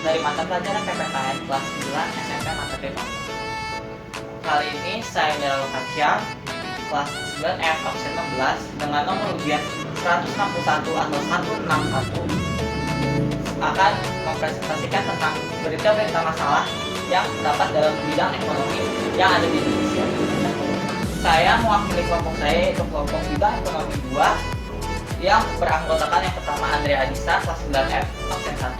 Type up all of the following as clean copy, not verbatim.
dari mata pelajaran PPKN kelas 9 SMP materi Nomor. Kali ini saya Niralo Kaciar, kelas 9 F absen 16 dengan nomor ujian 161 atau 161 akan mempresentasikan tentang berita-berita masalah yang terdapat dalam bidang ekonomi yang ada di Indonesia. Saya mewakili kelompok saya, yaitu kelompok bidang ekonomi 2 yang beranggotakan yang pertama Andrea Adisa kelas 9F absen 1,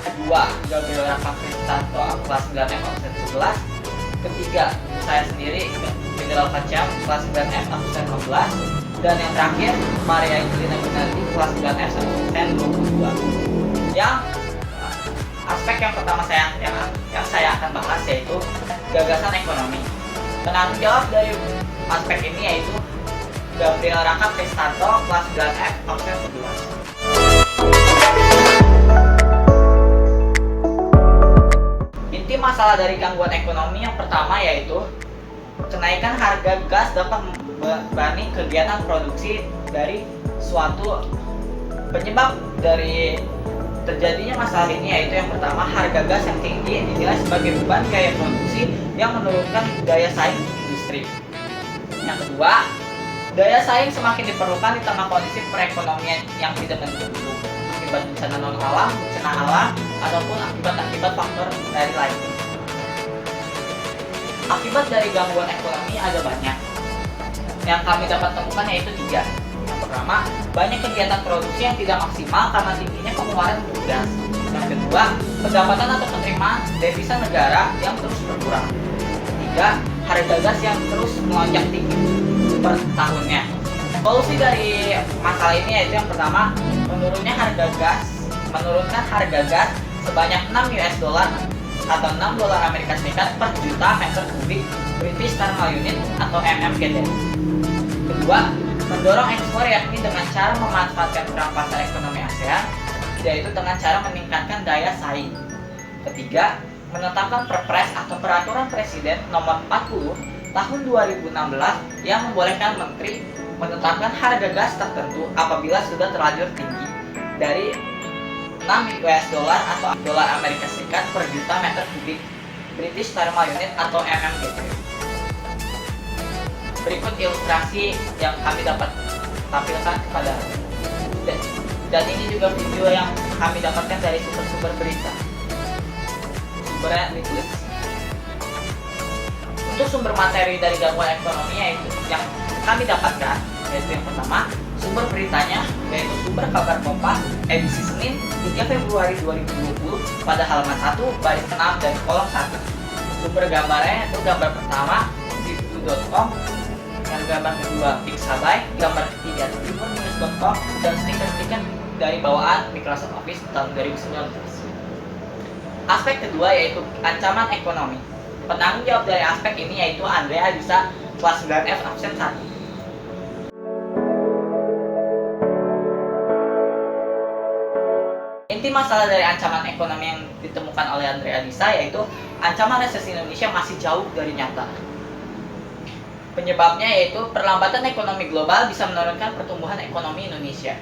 kedua Gabriel Raka Kristanto kelas 9F absen 11, ketiga saya sendiri Niralo Kaciar kelas 9F absen 15, dan yang terakhir Maria Angelina Gunardi kelas 9F absen 22. Yang aspek yang pertama yang saya akan bahas yaitu gagasan ekonomi. Penanggung jawab dari aspek ini yaitu Gabriel Raka Kristanto kelas 9F absen 11. Inti masalah dari gangguan ekonomi yang pertama yaitu kenaikan harga gas dapat membebani kegiatan produksi dari suatu penyebab dari terjadinya masalah ini yaitu yang pertama harga gas yang tinggi dinilai sebagai beban biaya produksi yang menurunkan daya saing industri. Yang kedua, daya saing semakin diperlukan di tengah kondisi perekonomian yang tidak menentu akibat bencana non alam, bencana alam, ataupun akibat faktor dari lain. Akibat dari gangguan ekonomi ada banyak. Yang kami dapat temukan yaitu 3. Yang pertama, banyak kegiatan produksi yang tidak maksimal karena tingginya pengeluaran untuk gas. Yang kedua, pendapatan atau penerimaan devisa negara yang terus berkurang. Ketiga, harga gas yang terus melonjak tinggi per tahunnya. Solusi dari masalah ini yaitu yang pertama, menurunkan harga gas sebanyak 6 US dollar atau 6 dolar Amerika Serikat per juta meter kubik British Thermal Unit atau MMGT. Kedua, mendorong ekspor yakni dengan cara memanfaatkan perang pasar ekonomi ASEAN, yaitu dengan cara meningkatkan daya saing. Ketiga, menetapkan Perpres atau Peraturan Presiden Nomor 40 Tahun 2016 yang membolehkan Menteri menetapkan harga gas tertentu apabila sudah terlanjur tinggi dari 6 US dollar atau dolar Amerika Serikat per juta meter kubik British Thermal Unit atau MMGT. Berikut ilustrasi yang kami dapat tampilkan kepada dan ini juga video yang kami dapatkan dari sumber-sumber berita. Sumbernya ditulis. Untuk sumber materi dari gangguan ekonomi yaitu yang kami dapatkan yaitu yang pertama sumber beritanya yaitu sumber kabar Kompas edisi Senin 3 Februari 2020 pada halaman 1 baris 6 dan kolom 1. Sumber gambarnya itu gambar pertama situ.com, yang gambar kedua Pixabay, gambar ketiga timurnews.com, dan stiker-stiker dari bawaan Microsoft Office tahun 2019. Aspek kedua yaitu ancaman ekonomi. Penanggung jawab dari aspek ini yaitu Andrea Adisa kelas 9F absen 1. Inti masalah dari ancaman ekonomi yang ditemukan oleh Andrea Adisa yaitu ancaman resesi Indonesia masih jauh dari nyata. Penyebabnya yaitu perlambatan ekonomi global bisa menurunkan pertumbuhan ekonomi Indonesia.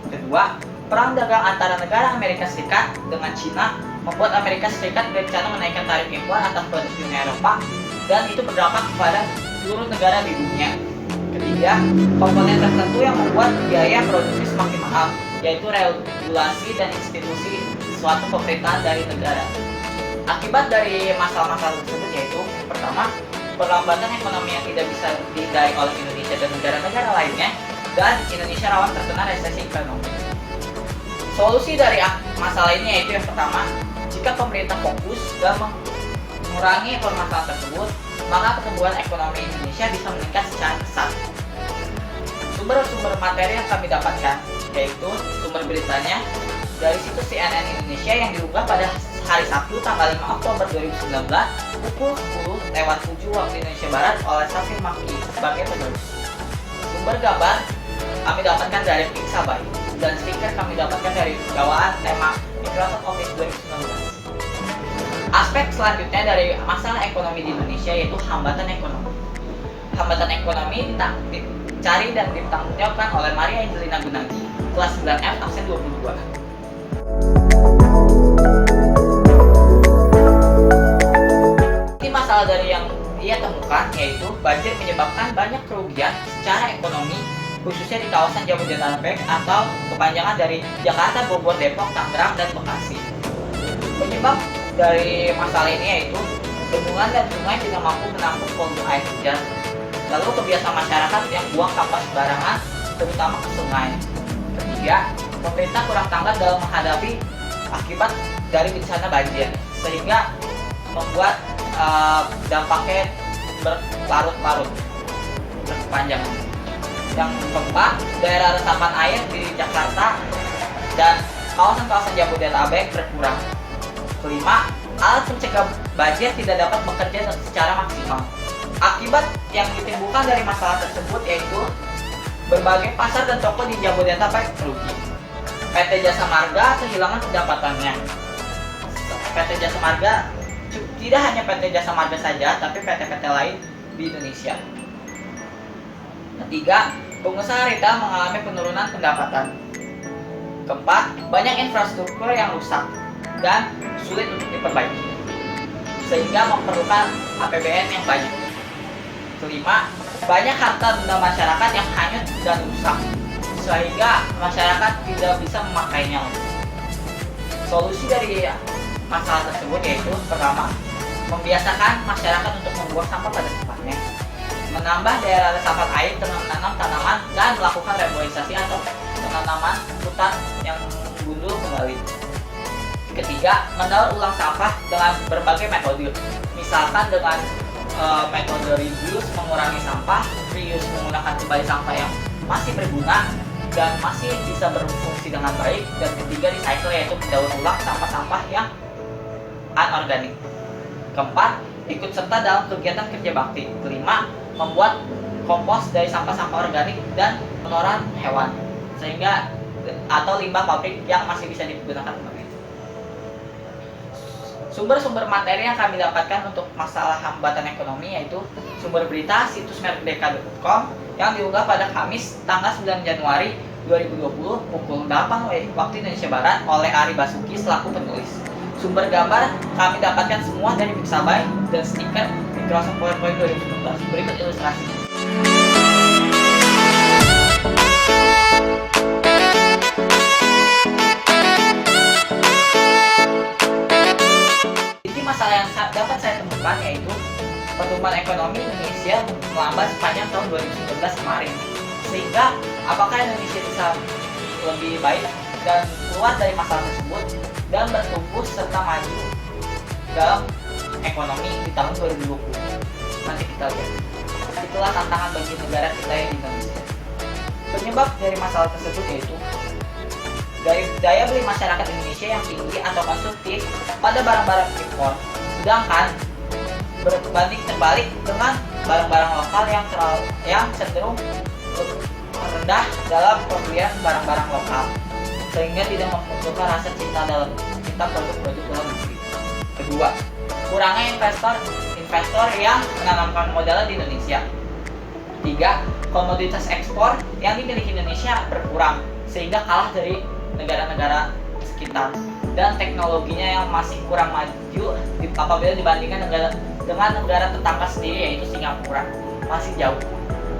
Kedua, perang dagang antara negara Amerika Serikat dengan Cina membuat Amerika Serikat berencana menaikkan tarif impor atas produk Uni Eropa dan itu berdampak kepada seluruh negara di dunia. Ketiga, komponen tertentu yang membuat biaya produksi semakin mahal, yaitu regulasi dan institusi suatu pemerintahan dari negara. Akibat dari masalah-masalah tersebut yaitu pertama, perlambatan ekonomi yang tidak bisa dihindari oleh Indonesia dan negara-negara lainnya, dan Indonesia rawan terkena resesi ekonomi. Solusi dari masalah ini yaitu yang pertama, jika pemerintah fokus dan mengurangi permasalahan tersebut, maka pertumbuhan ekonomi Indonesia bisa meningkat secara pesat. Sumber-sumber materi yang kami dapatkan yaitu sumber beritanya dari situs CNN Indonesia yang diunggah pada hari Sabtu tanggal 5 Oktober 2019 pukul 10:07 waktu Indonesia Barat oleh Safi Maki sebagai penulis. Sumber gambar kami dapatkan dari Pixabay dan stiker kami dapatkan dari bawaan tema Microsoft Office 2019. Aspek selanjutnya dari masalah ekonomi di Indonesia yaitu hambatan ekonomi. Hambatan ekonomi dicari dan ditanggungjawabkan oleh Maria Angelina Gunardi kelas 9F absen 22. awal dari yang ia temukan yaitu banjir menyebabkan banyak kerugian secara ekonomi, khususnya di kawasan Jabodetabek atau kepanjangan dari Jakarta, Bogor, Depok, Tangerang, dan Bekasi. Penyebab dari masalah ini yaitu bendungan dan sungai tidak mampu menampung volume air hujan. Lalu kebiasaan masyarakat yang buang sampah sembarangan, terutama ke sungai. Ketiga, pemerintah kurang tanggap dalam menghadapi akibat dari bencana banjir, sehingga membuat dampaknya berlarut-larut berkepanjangan. Yang keempat, daerah resapan air di Jakarta dan kawasan-kawasan Jabodetabek berkurang. Kelima, alat pencegah banjir tidak dapat bekerja secara maksimal. Akibat yang ditimbulkan dari masalah tersebut yaitu berbagai pasar dan toko di Jabodetabek rugi. PT Jasa Marga kehilangan pendapatannya. PT Jasa Marga tidak hanya PT Jasa Marga saja, tapi PT-PT lain di Indonesia. Ketiga, pengusaha retail mengalami penurunan pendapatan. Keempat, banyak infrastruktur yang rusak dan sulit untuk diperbaiki, sehingga memerlukan APBN yang banyak. Kelima, banyak harta benda masyarakat yang hanyut dan rusak, sehingga masyarakat tidak bisa memakainya. Solusi dari masalah tersebut yaitu pertama, membiasakan masyarakat untuk membuang sampah pada tempatnya, menambah daerah resapan air dengan menanam tanaman dan melakukan reboisasi atau penanaman hutan yang gundul kembali. Ketiga, mendaur ulang sampah dengan berbagai metode, misalkan dengan metode reduce mengurangi sampah, reuse menggunakan kembali sampah yang masih berguna dan masih bisa berfungsi dengan baik, dan ketiga recycle yaitu mendaur ulang sampah-sampah yang anorganik. Keempat, ikut serta dalam kegiatan kerja bakti. Kelima, membuat kompos dari sampah-sampah organik dan kotoran hewan, sehingga atau limbah pabrik yang masih bisa digunakan kembali. Sumber-sumber materi yang kami dapatkan untuk masalah hambatan ekonomi yaitu sumber berita situs merdeka.com yang diunggah pada Kamis tanggal 9 Januari 2020 pukul 8 waktu Indonesia Barat oleh Ari Basuki selaku penulis. Sumber gambar kami dapatkan semua dari Pixabay dan stiker Microsoft PowerPoint 2019. Berikut ilustrasi. Masalah yang dapat saya temukan yaitu pertumbuhan ekonomi Indonesia melambat sepanjang tahun 2019 kemarin, sehingga apakah Indonesia bisa lebih baik dan keluar dari masalah tersebut dan bertumbuh serta maju dalam ekonomi di tahun 2020. Nanti kita lihat. Itulah tantangan bagi negara kita yang di Indonesia. Penyebab dari masalah tersebut yaitu dari daya beli masyarakat Indonesia yang tinggi atau konsumtif pada barang-barang impor, sedangkan berbanding terbalik dengan barang-barang lokal yang cenderung rendah dalam pembelian barang-barang lokal, sehingga tidak memunculkan rasa cinta produk-produk dalam negeri. Kedua, kurangnya investor yang menanamkan modal di Indonesia. Tiga, komoditas ekspor yang dimiliki Indonesia berkurang sehingga kalah dari negara-negara sekitar, dan teknologinya yang masih kurang maju apabila dibandingkan dengan negara tetangga sendiri yaitu Singapura, masih jauh.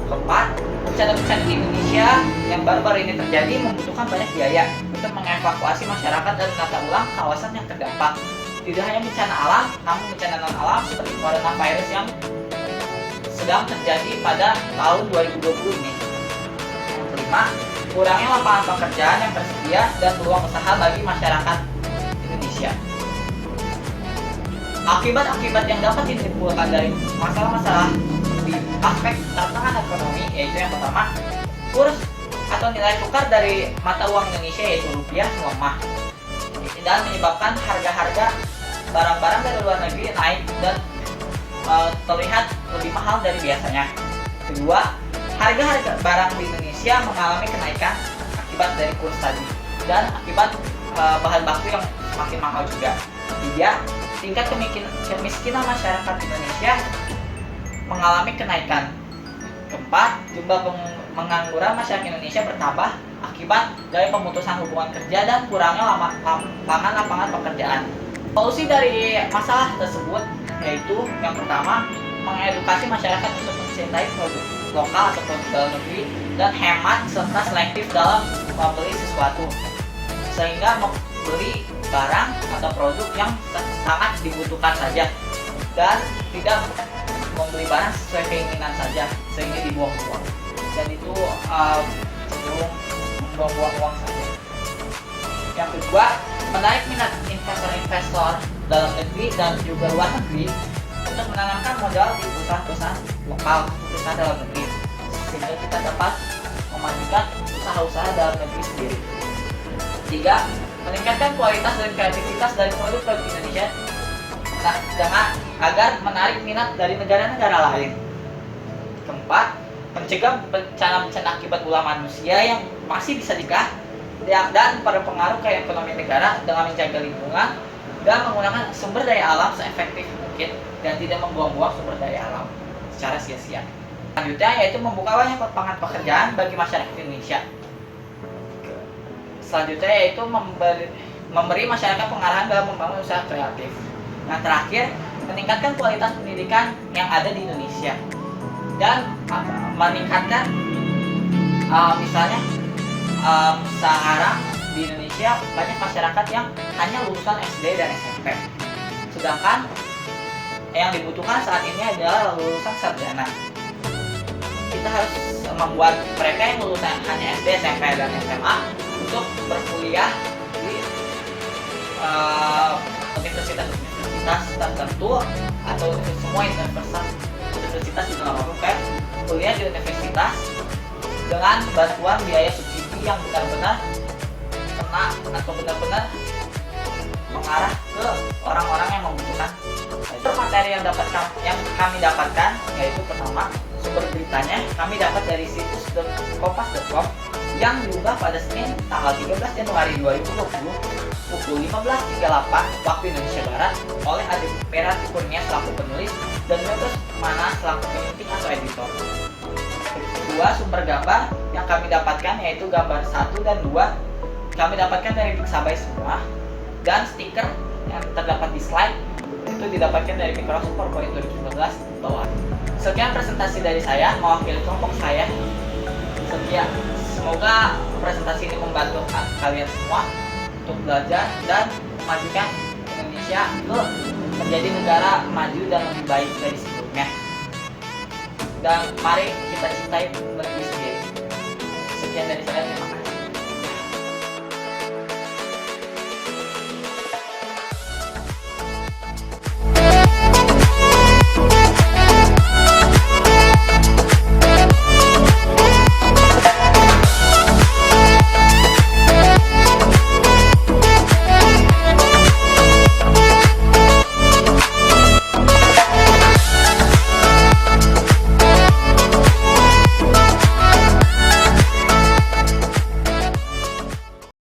Keempat, bencana-bencana di Indonesia yang baru-baru ini terjadi membutuhkan banyak biaya untuk mengevakuasi masyarakat dan menata ulang kawasan yang terdampak. Tidak hanya bencana alam, namun bencana non-alam seperti coronavirus yang sedang terjadi pada tahun 2020 ini. Yang kelima, kurangnya lapangan pekerjaan yang tersedia dan peluang usaha bagi masyarakat Indonesia. Akibat-akibat yang dapat ditimbulkan dari masalah-masalah di aspek tantangan ekonomi yaitu yang pertama, kurs atau nilai tukar dari mata uang Indonesia yaitu rupiah melemah dan menyebabkan harga-harga barang-barang dari luar negeri naik dan terlihat lebih mahal dari biasanya. Kedua, harga-harga barang di Indonesia mengalami kenaikan akibat dari kurs tadi dan akibat bahan baku yang semakin mahal juga. Tiga, tingkat kemiskinan masyarakat Indonesia mengalami kenaikan. Keempat, jumlah pengangguran masyarakat Indonesia bertambah akibat dari pemutusan hubungan kerja dan kurangnya lapangan pekerjaan. Solusi dari masalah tersebut yaitu yang pertama, mengedukasi masyarakat untuk mencintai produk lokal atau produk dalam negeri dan hemat serta selektif dalam membeli sesuatu, sehingga membeli barang atau produk yang sangat dibutuhkan saja dan tidak membeli barang sesuai keinginan saja sehingga dibuang-buang, dan itu cenderung membuang-buang uang saja. Yang kedua, menarik minat investor-investor dalam negeri dan juga luar negeri untuk menanamkan modal di perusahaan-perusahaan lokal, perusahaan dalam negeri, sehingga kita dapat memajukan usaha-usaha dalam negeri sendiri. Tiga, meningkatkan kualitas dan kreativitas dari produk-produk Indonesia agar menarik minat dari negara-negara lain. Keempat, mencegah bencana-bencana akibat ulah manusia yang masih bisa dicegah dan berpengaruh ke ekonomi negara dengan menjaga lingkungan dan menggunakan sumber daya alam seefektif mungkin dan tidak membuang-buang sumber daya alam secara sia-sia. Selanjutnya yaitu membuka banyak lapangan pekerjaan bagi masyarakat Indonesia. Selanjutnya yaitu memberi masyarakat pengarahan dalam membangun usaha kreatif. Yang terakhir, meningkatkan kualitas pendidikan yang ada di Indonesia dan meningkatkan misalnya sekarang di Indonesia banyak masyarakat yang hanya lulusan SD dan SMP, sedangkan yang dibutuhkan saat ini adalah lulusan sarjana. Kita harus membuat mereka yang lulusan hanya SD, SMP, dan SMA untuk berkuliah di universitas tertentu atau semua universitas itu nggak apa-apa, kayak kuliah di universitas dengan bantuan biaya subsidi yang benar-benar kena atau benar-benar mengarah ke orang-orang yang membutuhkan. Materi yang kami dapatkan yaitu pertama, sumber beritanya kami dapat dari situs kompas.com yang diunggah pada Senin tanggal 13 Januari 2020 pukul 15.38 waktu Indonesia Barat oleh Adi Perati Kurnia selaku penulis dan Metos Mana selaku penyunting atau editor. Kedua, sumber gambar yang kami dapatkan yaitu gambar 1 dan 2 kami dapatkan dari Pixabay semua, dan stiker yang terdapat di slide itu didapatkan dari Microsoft PowerPoint 2019 bawah. Sekian presentasi dari saya mewakili kelompok saya. Semoga presentasi ini membantu kalian semua untuk belajar dan memajukan Indonesia ke menjadi negara maju dan lebih baik dari sebelumnya. Dan mari kita cintai negeri sendiri. Sekian dari saya.